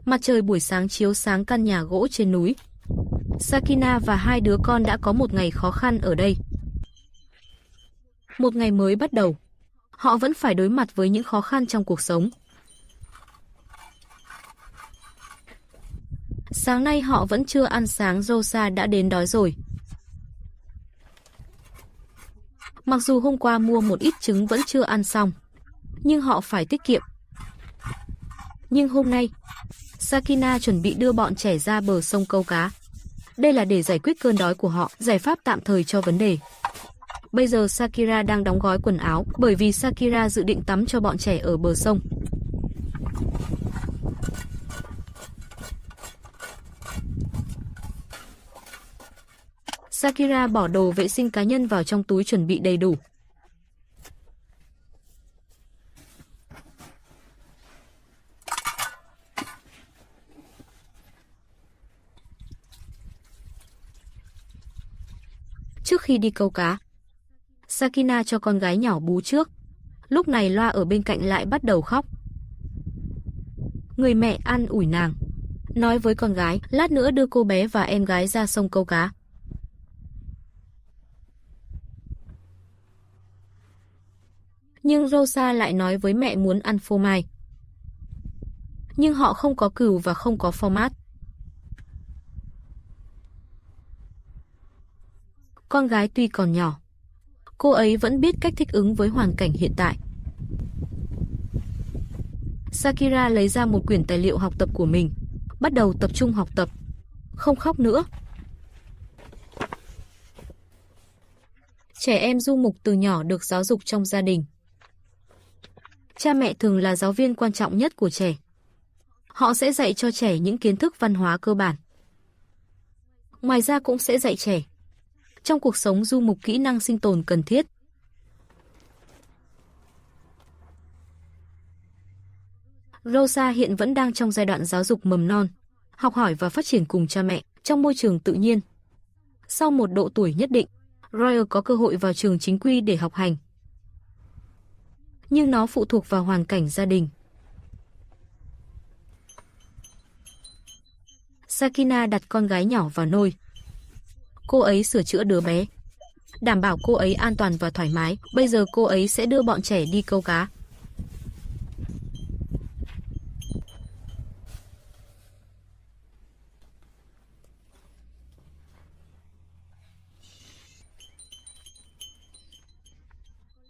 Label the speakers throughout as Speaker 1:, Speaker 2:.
Speaker 1: Mặt trời buổi sáng chiếu sáng căn nhà gỗ trên núi. Sakina và hai đứa con đã có một ngày khó khăn ở đây. Một ngày mới bắt đầu. Họ vẫn phải đối mặt với những khó khăn trong cuộc sống. Sáng nay họ vẫn chưa ăn sáng, Rosa đã đến đói rồi. Mặc dù hôm qua mua một ít trứng vẫn chưa ăn xong, nhưng họ phải tiết kiệm. Nhưng hôm nay, Sakina chuẩn bị đưa bọn trẻ ra bờ sông câu cá. Đây là để giải quyết cơn đói của họ, giải pháp tạm thời cho vấn đề. Bây giờ Sakira đang đóng gói quần áo, bởi vì Sakira dự định tắm cho bọn trẻ ở bờ sông. Sakira bỏ đồ vệ sinh cá nhân vào trong túi chuẩn bị đầy đủ. Trước khi đi câu cá, Sakina cho con gái nhỏ bú trước. Lúc này Loa ở bên cạnh lại bắt đầu khóc. Người mẹ an ủi nàng, nói với con gái lát nữa đưa cô bé và em gái ra sông câu cá. Nhưng Rosa lại nói với mẹ muốn ăn phô mai. Nhưng họ không có cừu và không có format. Con gái tuy còn nhỏ, cô ấy vẫn biết cách thích ứng với hoàn cảnh hiện tại. Sakira lấy ra một quyển tài liệu học tập của mình, bắt đầu tập trung học tập, không khóc nữa. Trẻ em du mục từ nhỏ được giáo dục trong gia đình. Cha mẹ thường là giáo viên quan trọng nhất của trẻ. Họ sẽ dạy cho trẻ những kiến thức văn hóa cơ bản. Ngoài ra cũng sẽ dạy trẻ trong cuộc sống du mục kỹ năng sinh tồn cần thiết. Rosa hiện vẫn đang trong giai đoạn giáo dục mầm non, học hỏi và phát triển cùng cha mẹ trong môi trường tự nhiên. Sau một độ tuổi nhất định, Royal có cơ hội vào trường chính quy để học hành. Nhưng nó phụ thuộc vào hoàn cảnh gia đình. Sakina đặt con gái nhỏ vào nôi. Cô ấy sửa chữa đứa bé, đảm bảo cô ấy an toàn và thoải mái. Bây giờ cô ấy sẽ đưa bọn trẻ đi câu cá.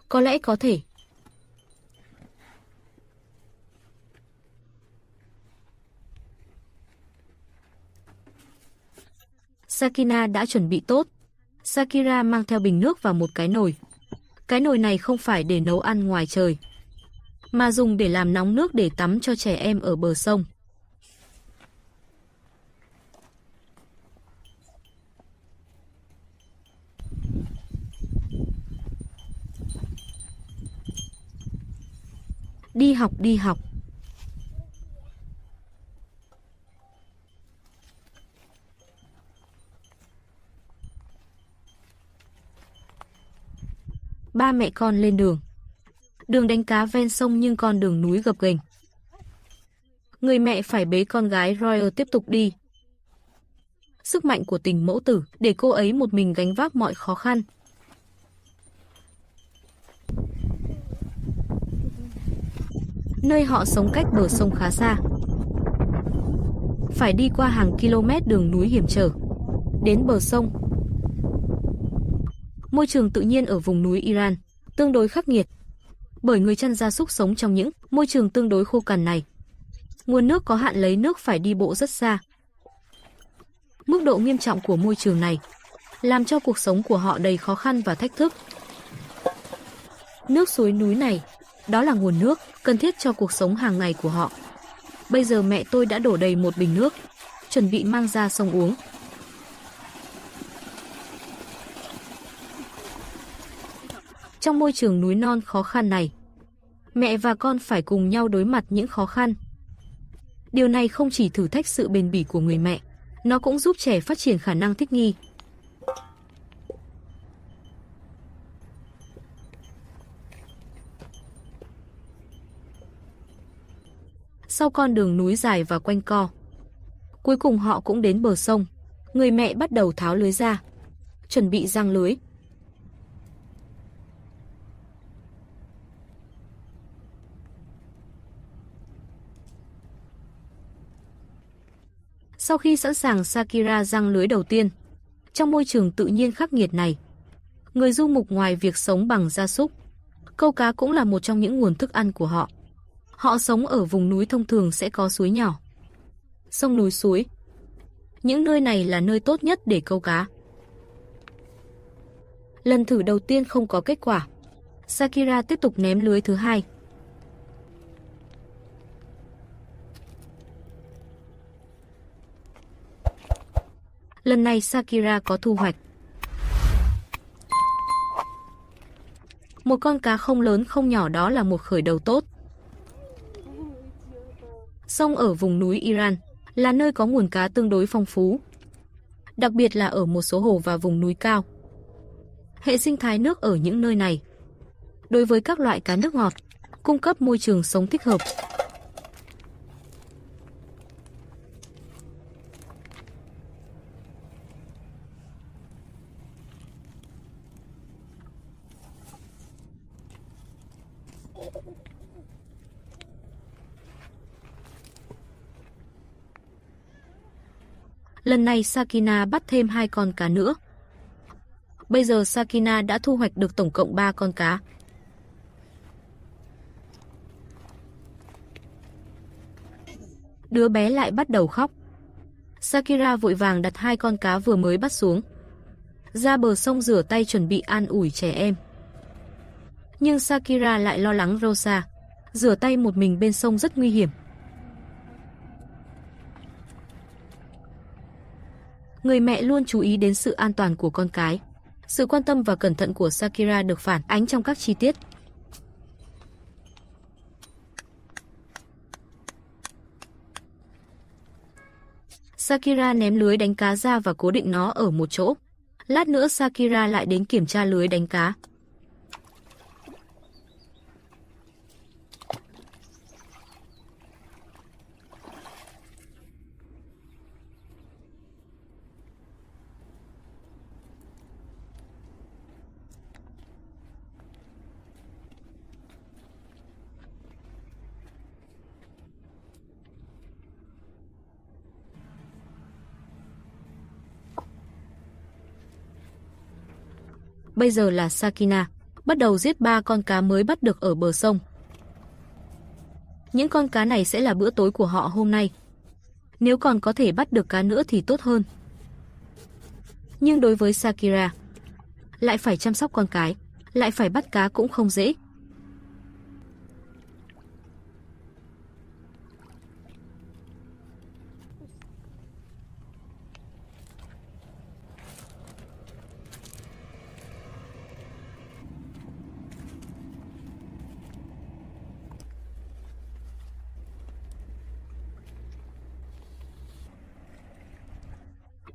Speaker 1: Có lẽ có thể. Sakina đã chuẩn bị tốt. Sakira mang theo bình nước và một cái nồi. Cái nồi này không phải để nấu ăn ngoài trời, mà dùng để làm nóng nước để tắm cho trẻ em ở bờ sông. Đi học, đi học. Ba mẹ con lên đường. Đường đánh cá ven sông nhưng con đường núi gập ghềnh. Người mẹ phải bế con gái Royal tiếp tục đi. Sức mạnh của tình mẫu tử để cô ấy một mình gánh vác mọi khó khăn. Nơi họ sống cách bờ sông khá xa. Phải đi qua hàng km đường núi hiểm trở đến bờ sông. Môi trường tự nhiên ở vùng núi Iran tương đối khắc nghiệt, bởi người chăn gia súc sống trong những môi trường tương đối khô cằn này. Nguồn nước có hạn, lấy nước phải đi bộ rất xa. Mức độ nghiêm trọng của môi trường này làm cho cuộc sống của họ đầy khó khăn và thách thức. Nước suối núi này, đó là nguồn nước cần thiết cho cuộc sống hàng ngày của họ. Bây giờ mẹ tôi đã đổ đầy một bình nước, chuẩn bị mang ra sông uống. Trong môi trường núi non khó khăn này, mẹ và con phải cùng nhau đối mặt những khó khăn. Điều này không chỉ thử thách sự bền bỉ của người mẹ, nó cũng giúp trẻ phát triển khả năng thích nghi. Sau con đường núi dài và quanh co, cuối cùng họ cũng đến bờ sông. Người mẹ bắt đầu tháo lưới ra, chuẩn bị giăng lưới. Sau khi sẵn sàng, Sakira giăng lưới đầu tiên. Trong môi trường tự nhiên khắc nghiệt này, người du mục ngoài việc sống bằng gia súc, câu cá cũng là một trong những nguồn thức ăn của họ. Họ sống ở vùng núi, thông thường sẽ có suối nhỏ, sông núi, suối. Những nơi này là nơi tốt nhất để câu cá. Lần thử đầu tiên không có kết quả, Sakira tiếp tục ném lưới thứ hai. Lần này Sakira có thu hoạch. Một con cá không lớn không nhỏ, đó là một khởi đầu tốt. Sông ở vùng núi Iran là nơi có nguồn cá tương đối phong phú, đặc biệt là ở một số hồ và vùng núi cao. Hệ sinh thái nước ở những nơi này, đối với các loại cá nước ngọt, cung cấp môi trường sống thích hợp. Lần này Sakina bắt thêm 2 con cá nữa. Bây giờ Sakina đã thu hoạch được tổng cộng 3 con cá. Đứa bé lại bắt đầu khóc. Sakira vội vàng đặt 2 con cá vừa mới bắt xuống, ra bờ sông rửa tay chuẩn bị an ủi trẻ em. Nhưng Sakira lại lo lắng Rosa. Rửa tay một mình bên sông rất nguy hiểm. Người mẹ luôn chú ý đến sự an toàn của con cái. Sự quan tâm và cẩn thận của Sakira được phản ánh trong các chi tiết. Sakira ném lưới đánh cá ra và cố định nó ở một chỗ. Lát nữa Sakira lại đến kiểm tra lưới đánh cá. Bây giờ là Sakina bắt đầu giết 3 con cá mới bắt được ở bờ sông. Những con cá này sẽ là bữa tối của họ hôm nay. Nếu còn có thể bắt được cá nữa thì tốt hơn. Nhưng đối với Sakira, lại phải chăm sóc con cái, lại phải bắt cá cũng không dễ.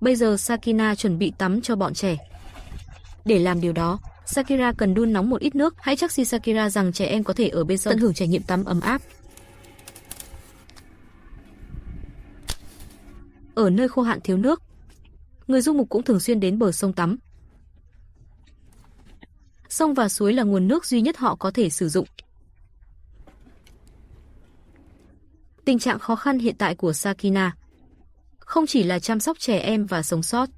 Speaker 1: Bây giờ Sakina chuẩn bị tắm cho bọn trẻ. Để làm điều đó, Sakira cần đun nóng một ít nước. Hãy chắc si Sakira rằng trẻ em có thể ở bên sông tận hưởng trải nghiệm tắm ấm áp. Ở nơi khô hạn thiếu nước, người du mục cũng thường xuyên đến bờ sông tắm. Sông và suối là nguồn nước duy nhất họ có thể sử dụng. Tình trạng khó khăn hiện tại của Sakina không chỉ là chăm sóc trẻ em và sống sót,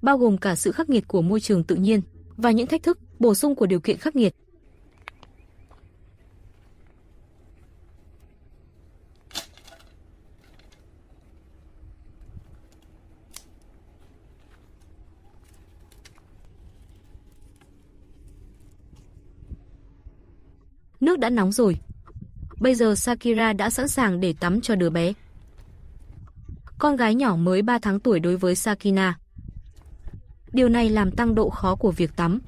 Speaker 1: bao gồm cả sự khắc nghiệt của môi trường tự nhiên và những thách thức bổ sung của điều kiện khắc nghiệt. Nước đã nóng rồi. Bây giờ Sakira đã sẵn sàng để tắm cho đứa bé. Con gái nhỏ mới 3 tháng tuổi đối với Sakina. Điều này làm tăng độ khó của việc tắm.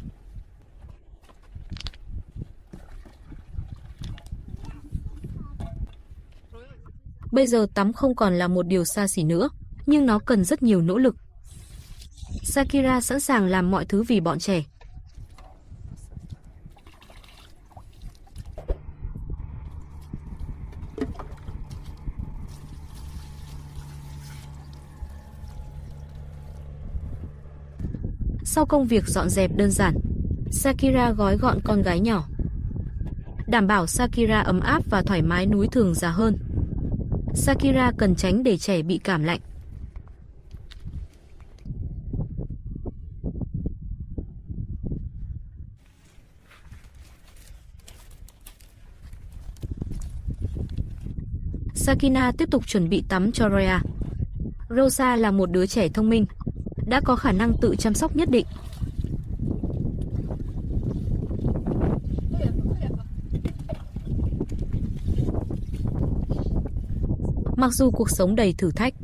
Speaker 1: Bây giờ tắm không còn là một điều xa xỉ nữa, nhưng nó cần rất nhiều nỗ lực. Sakira sẵn sàng làm mọi thứ vì bọn trẻ. Sau công việc dọn dẹp đơn giản, Sakira gói gọn con gái nhỏ, đảm bảo Sakira ấm áp và thoải mái núi thường già hơn. Sakira cần tránh để trẻ bị cảm lạnh. Sakina tiếp tục chuẩn bị tắm cho Rhea. Rosa là một đứa trẻ thông minh, đã có khả năng tự chăm sóc nhất định. Mặc dù cuộc sống đầy thử thách,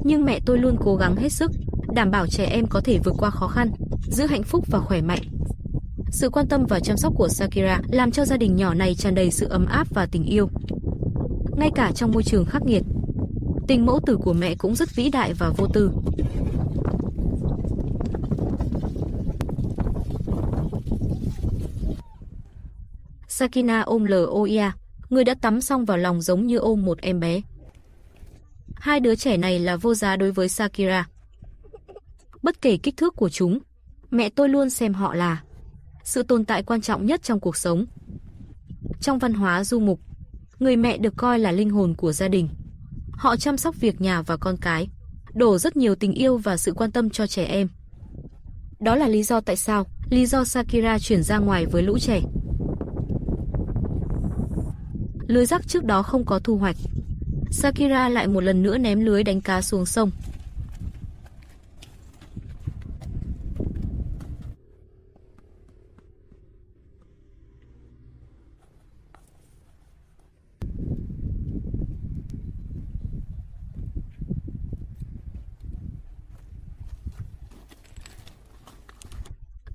Speaker 1: nhưng mẹ tôi luôn cố gắng hết sức, đảm bảo trẻ em có thể vượt qua khó khăn, giữ hạnh phúc và khỏe mạnh. Sự quan tâm và chăm sóc của Sakira làm cho gia đình nhỏ này tràn đầy sự ấm áp và tình yêu. Ngay cả trong môi trường khắc nghiệt, tình mẫu tử của mẹ cũng rất vĩ đại và vô tư. Sakina ôm Loia, người đã tắm xong vào lòng giống như ôm một em bé. Hai đứa trẻ này là vô giá đối với Sakira. Bất kể kích thước của chúng, mẹ tôi luôn xem họ là sự tồn tại quan trọng nhất trong cuộc sống. Trong văn hóa du mục, người mẹ được coi là linh hồn của gia đình. Họ chăm sóc việc nhà và con cái, đổ rất nhiều tình yêu và sự quan tâm cho trẻ em. Đó là lý do Sakira chuyển ra ngoài với lũ trẻ. Lưới rắc trước đó không có thu hoạch, Sakira lại một lần nữa ném lưới đánh cá xuống sông.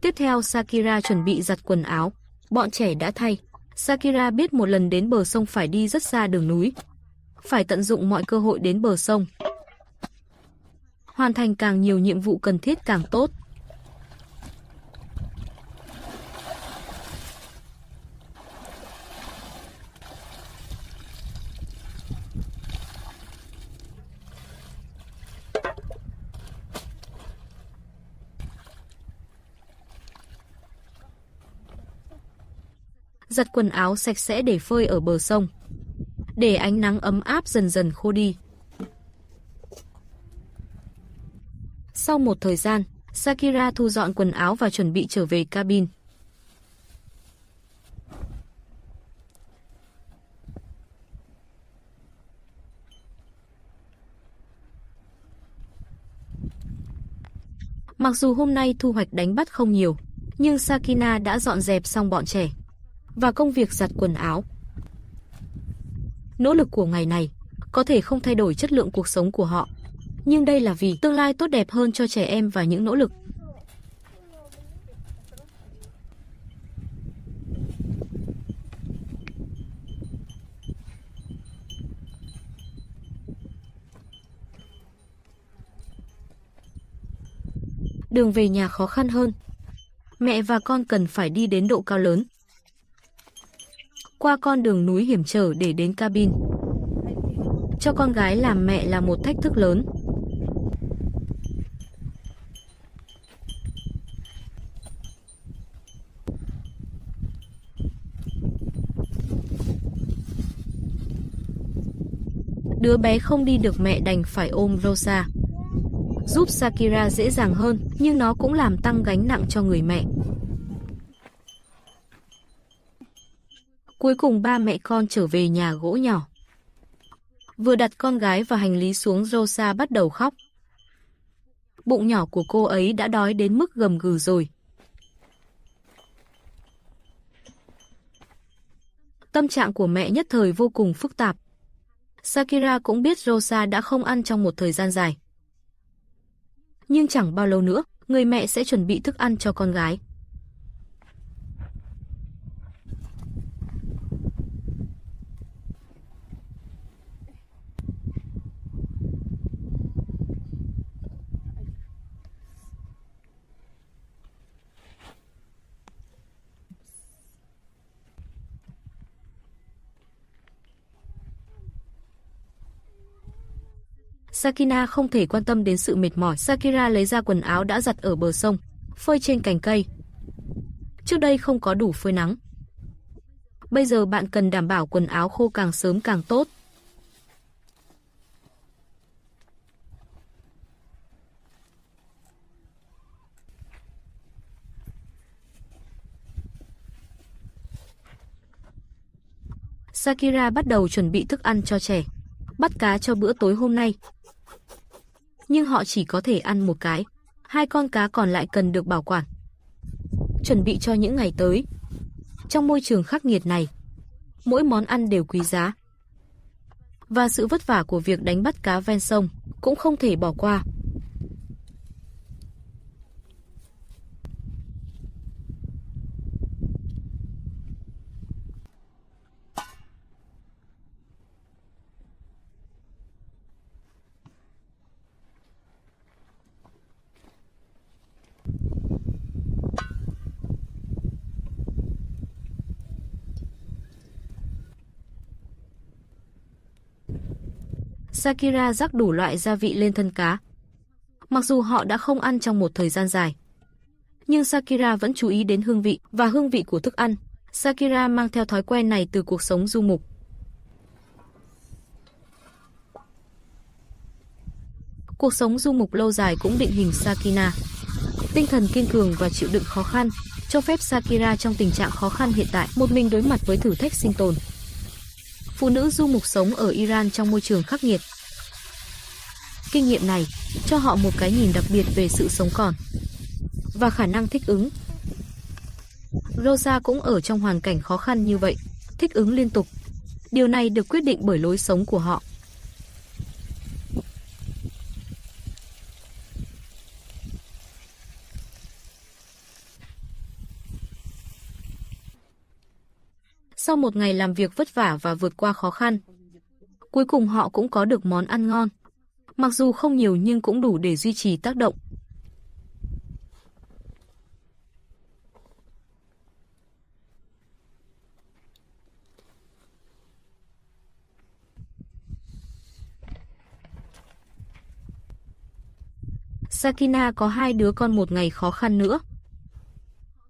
Speaker 1: Tiếp theo Sakira chuẩn bị giặt quần áo, bọn trẻ đã thay. Sakira biết một lần đến bờ sông phải đi rất xa đường núi, phải tận dụng mọi cơ hội đến bờ sông. Hoàn thành càng nhiều nhiệm vụ cần thiết càng tốt. Giặt quần áo sạch sẽ để phơi ở bờ sông, để ánh nắng ấm áp dần dần khô đi. Sau một thời gian, Sakira thu dọn quần áo và chuẩn bị trở về cabin. Mặc dù hôm nay thu hoạch đánh bắt không nhiều, nhưng Sakina đã dọn dẹp xong bọn trẻ và công việc giặt quần áo. Nỗ lực của ngày này có thể không thay đổi chất lượng cuộc sống của họ, nhưng đây là vì tương lai tốt đẹp hơn cho trẻ em và những nỗ lực. Đường về nhà khó khăn hơn. Mẹ và con cần phải đi đến độ cao lớn, qua con đường núi hiểm trở để đến cabin. Cho con gái làm mẹ là một thách thức lớn. Đứa bé không đi được mẹ đành phải ôm Rosa, giúp Sakira dễ dàng hơn, nhưng nó cũng làm tăng gánh nặng cho người mẹ. Cuối cùng ba mẹ con trở về nhà gỗ nhỏ. Vừa đặt con gái và hành lý xuống, Rosa bắt đầu khóc. Bụng nhỏ của cô ấy đã đói đến mức gầm gừ rồi. Tâm trạng của mẹ nhất thời vô cùng phức tạp. Sakira cũng biết Rosa đã không ăn trong một thời gian dài. Nhưng chẳng bao lâu nữa, người mẹ sẽ chuẩn bị thức ăn cho con gái. Sakina không thể quan tâm đến sự mệt mỏi. Sakira lấy ra quần áo đã giặt ở bờ sông, phơi trên cành cây. Trước đây không có đủ phơi nắng. Bây giờ bạn cần đảm bảo quần áo khô càng sớm càng tốt. Sakira bắt đầu chuẩn bị thức ăn cho trẻ, bắt cá cho bữa tối hôm nay. Nhưng họ chỉ có thể ăn một cái, 2 con cá còn lại cần được bảo quản, chuẩn bị cho những ngày tới. Trong môi trường khắc nghiệt này, mỗi món ăn đều quý giá. Và sự vất vả của việc đánh bắt cá ven sông cũng không thể bỏ qua. Sakira rắc đủ loại gia vị lên thân cá. Mặc dù họ đã không ăn trong một thời gian dài, nhưng Sakira vẫn chú ý đến hương vị và hương vị của thức ăn. Sakira mang theo thói quen này từ cuộc sống du mục. Cuộc sống du mục lâu dài cũng định hình Sakina. Tinh thần kiên cường và chịu đựng khó khăn cho phép Sakira trong tình trạng khó khăn hiện tại một mình đối mặt với thử thách sinh tồn. Phụ nữ du mục sống ở Iran trong môi trường khắc nghiệt. Kinh nghiệm này cho họ một cái nhìn đặc biệt về sự sống còn và khả năng thích ứng. Rosa cũng ở trong hoàn cảnh khó khăn như vậy, thích ứng liên tục. Điều này được quyết định bởi lối sống của họ. Sau một ngày làm việc vất vả và vượt qua khó khăn, cuối cùng họ cũng có được món ăn ngon. Mặc dù không nhiều nhưng cũng đủ để duy trì tác động. Sakina có 2 đứa con một ngày khó khăn nữa.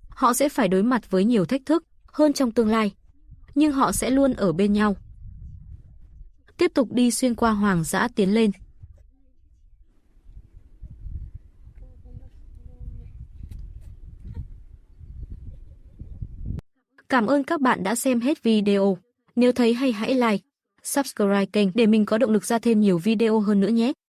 Speaker 1: Họ sẽ phải đối mặt với nhiều thách thức hơn trong tương lai, nhưng họ sẽ luôn ở bên nhau. Tiếp tục đi xuyên qua hoang dã tiến lên. Cảm ơn các bạn đã xem hết video. Nếu thấy hay hãy like, subscribe kênh để mình có động lực ra thêm nhiều video hơn nữa nhé.